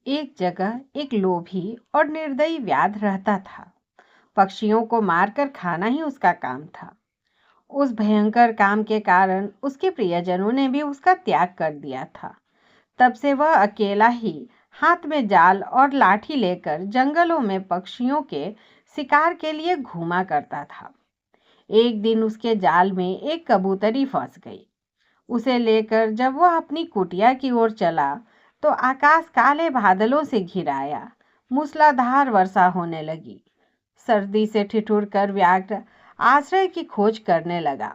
एक जगह एक लोभी और निर्दयी व्याध रहता था। पक्षियों को मारकर खाना ही उसका काम था। उस भयंकर काम के कारण उसके प्रियजनों ने भी उसका त्याग कर दिया था। तब से वह अकेला ही हाथ में जाल और लाठी लेकर जंगलों में पक्षियों के शिकार के लिए घूमा करता था। एक दिन उसके जाल में एक कबूतरी फंस गई। उसे लेकर जब वह अपनी कुटिया की ओर चला तो आकाश काले बादलों से घिर आया। मूसलाधार वर्षा होने लगी। सर्दी से ठिठुर कर व्याघ्र आश्रय की खोज करने लगा।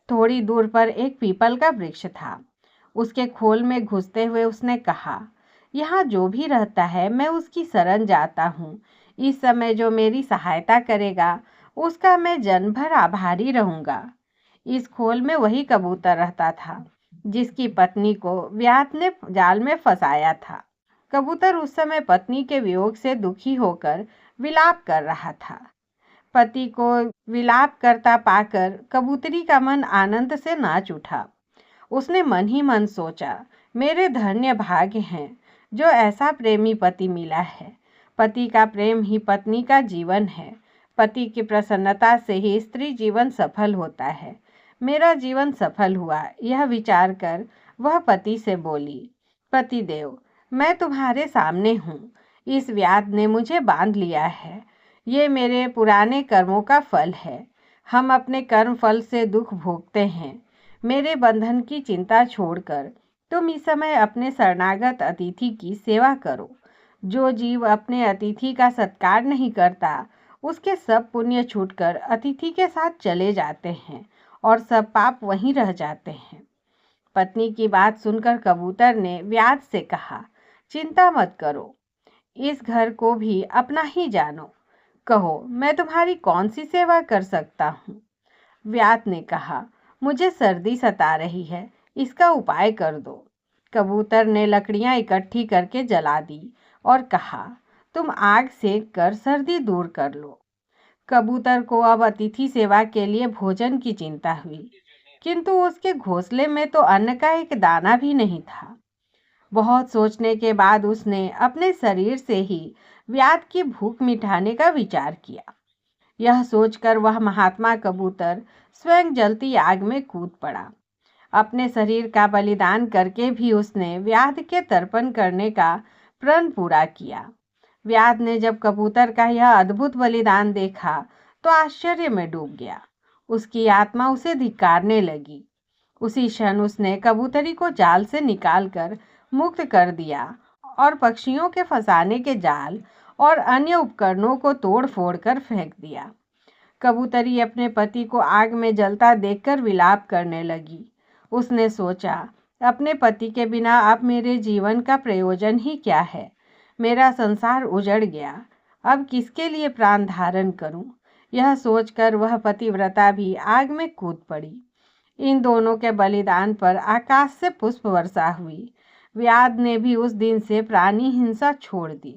थोड़ी दूर पर एक पीपल का वृक्ष था। उसके खोल में घुसते हुए उसने कहा, यहाँ जो भी रहता है मैं उसकी शरण जाता हूँ। इस समय जो मेरी सहायता करेगा उसका मैं जन्म भर आभारी रहूंगा। इस खोल में वही कबूतर रहता था जिसकी पत्नी को व्याध ने जाल में फंसाया था। कबूतर उस समय पत्नी के वियोग से दुखी होकर विलाप कर रहा था। पति को विलाप करता पाकर कबूतरी का मन आनंद से नाच उठा। उसने मन ही मन सोचा, मेरे धन्य भाग्य हैं जो ऐसा प्रेमी पति मिला है। पति का प्रेम ही पत्नी का जीवन है। पति की प्रसन्नता से ही स्त्री जीवन सफल होता है। मेरा जीवन सफल हुआ, यह विचार कर वह पति से बोली, पतिदेव, मैं तुम्हारे सामने हूँ। इस व्याध ने मुझे बांध लिया है। ये मेरे पुराने कर्मों का फल है। हम अपने कर्म फल से दुख भोगते हैं। मेरे बंधन की चिंता छोड़कर तुम इस समय अपने शरणागत अतिथि की सेवा करो। जो जीव अपने अतिथि का सत्कार नहीं करता उसके सब पुण्य छूटकर अतिथि के साथ चले जाते हैं और सब पाप वहीं रह जाते हैं। पत्नी की बात सुनकर कबूतर ने व्याध से कहा, चिंता मत करो, इस घर को भी अपना ही जानो। कहो, मैं तुम्हारी कौन सी सेवा कर सकता हूँ? व्याध ने कहा, मुझे सर्दी सता रही है, इसका उपाय कर दो। कबूतर ने लकड़ियां इकट्ठी करके जला दी और कहा, तुम आग सेक कर सर्दी दूर कर लो। कबूतर को अब अतिथि सेवा के लिए भोजन की चिंता हुई, किंतु उसके घोंसले में तो अन्न का एक दाना भी नहीं था। बहुत सोचने के बाद उसने अपने शरीर से ही व्याध की भूख मिटाने का विचार किया। यह सोचकर वह महात्मा कबूतर स्वयं जलती आग में कूद पड़ा। अपने शरीर का बलिदान करके भी उसने व्याध के तर्पण करने का प्रण पूरा किया। व्याध ने जब कबूतर का यह अद्भुत बलिदान देखा तो आश्चर्य में डूब गया। उसकी आत्मा उसे धिक्कारने लगी। उसी क्षण उसने कबूतरी को जाल से निकालकर मुक्त कर दिया और पक्षियों के फंसाने के जाल और अन्य उपकरणों को तोड़ फोड़ कर फेंक दिया। कबूतरी अपने पति को आग में जलता देखकर विलाप करने लगी। उसने सोचा, अपने पति के बिना अब मेरे जीवन का प्रयोजन ही क्या है। मेरा संसार उजड़ गया। अब किसके लिए प्राण धारण करूं? यह सोचकर वह पतिव्रता भी आग में कूद पड़ी। इन दोनों के बलिदान पर आकाश से पुष्प वर्षा हुई। व्याध ने भी उस दिन से प्राणी हिंसा छोड़ दी।